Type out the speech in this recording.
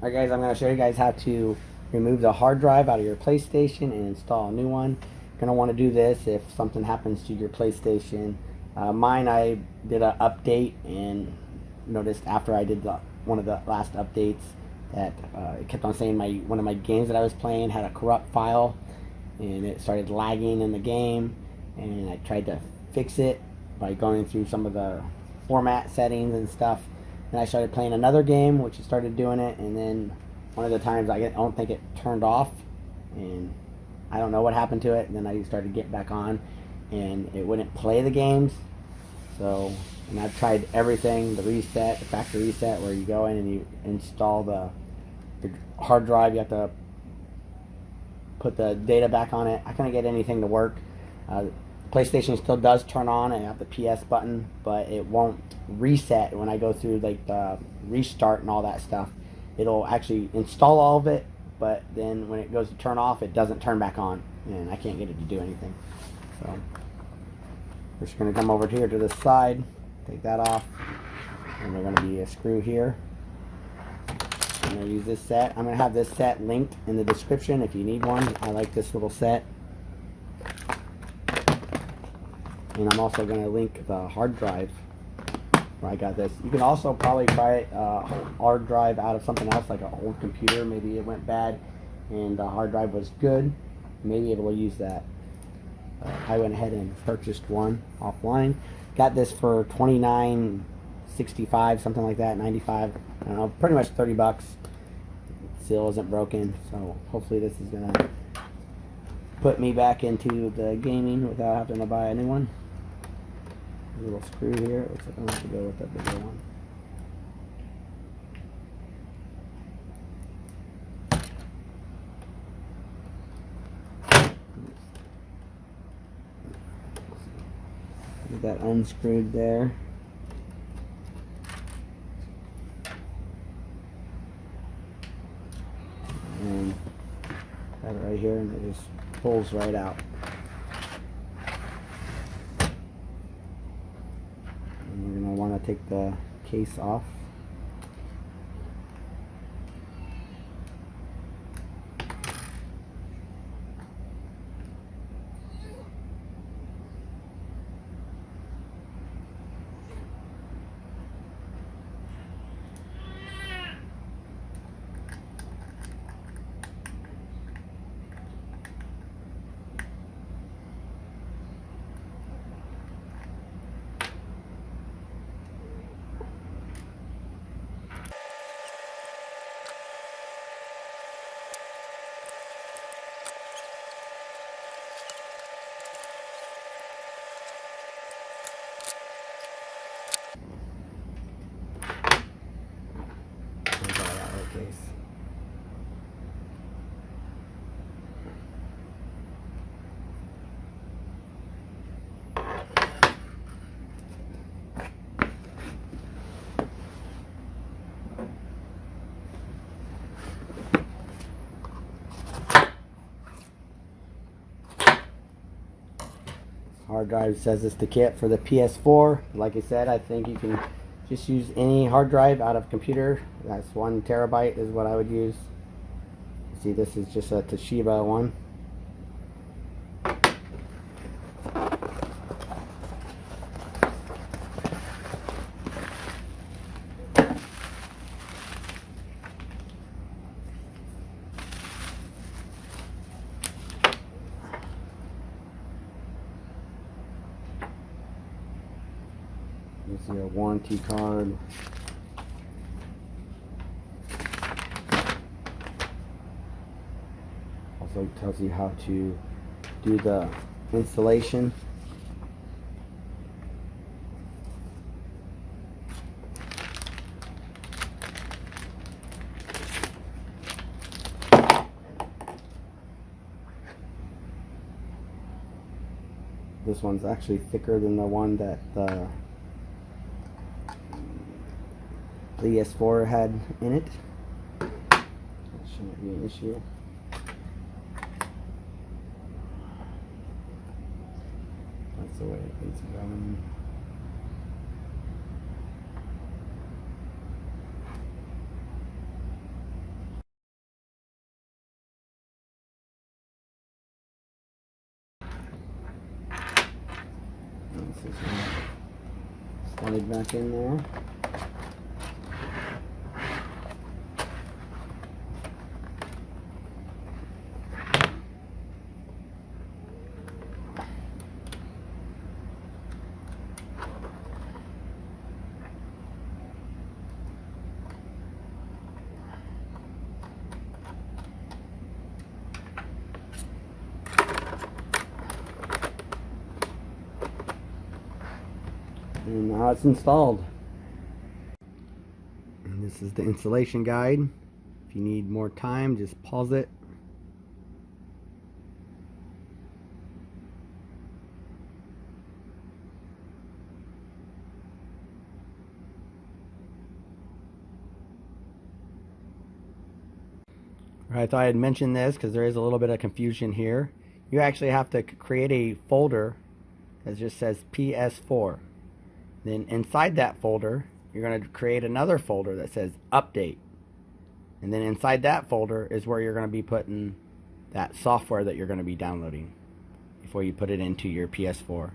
Alright guys, I'm going to show you guys how to remove the hard drive out of your PlayStation and install a new one. You're going to want to do this if something happens to your PlayStation. Mine, I did an update and noticed after I did one of the last updates that it kept on saying one of my games that I was playing had a corrupt file and it started lagging in the game, and I tried to fix it by going through some of the format settings and stuff. Then I started playing another game, which it started doing it, and then one of the times I don't think it turned off, and I don't know what happened to it. And then I started getting back on, and it wouldn't play the games. So, and I've tried everything, the reset, the factory reset, where you go in and you install the hard drive. You have to put the data back on it. I couldn't get anything to work. PlayStation still does turn on and have the PS button, but it won't reset when I go through like the restart and all that stuff. It'll actually install all of it, but then when it goes to turn off, it doesn't turn back on, and I can't get it to do anything. So we're just going to come over here to the side, take that off, and there's going to be a screw here. I'm going to use this set. I'm going to have this set linked in the description if you need one. I like this little set. And I'm also going to link the hard drive where I got this. You can also probably buy a hard drive out of something else, like an old computer. Maybe it went bad and the hard drive was good. You may be able to use that. I went ahead and purchased one offline. Got this for $29.65, something like that, 95. I don't know, pretty much 30 bucks. Still isn't broken, so hopefully this is going to put me back into the gaming without having to buy a new one. A little screw here. Looks like I'm going to have to go with that bigger one. Get that unscrewed there. And got it right here, and it just pulls right out. And we're going to want to take the case off. Case. Hard drive says it's the kit for the PS4. Like I said, I think you can just use any hard drive out of computer. That's 1 terabyte is what I would use. See, this is just a Toshiba one. You see a warranty card. Also tells you how to do the installation. This one's actually thicker than the one that the PS4 had in it. That shouldn't be an issue. That's the way it's going. Slide back in there. And now it's installed. And this is the installation guide. If you need more time, just pause it. I thought I'd mention this because there is a little bit of confusion here. You actually have to create a folder that just says PS4. Then inside that folder, you're going to create another folder that says update. And then inside that folder is where you're going to be putting that software that you're going to be downloading before you put it into your PS4.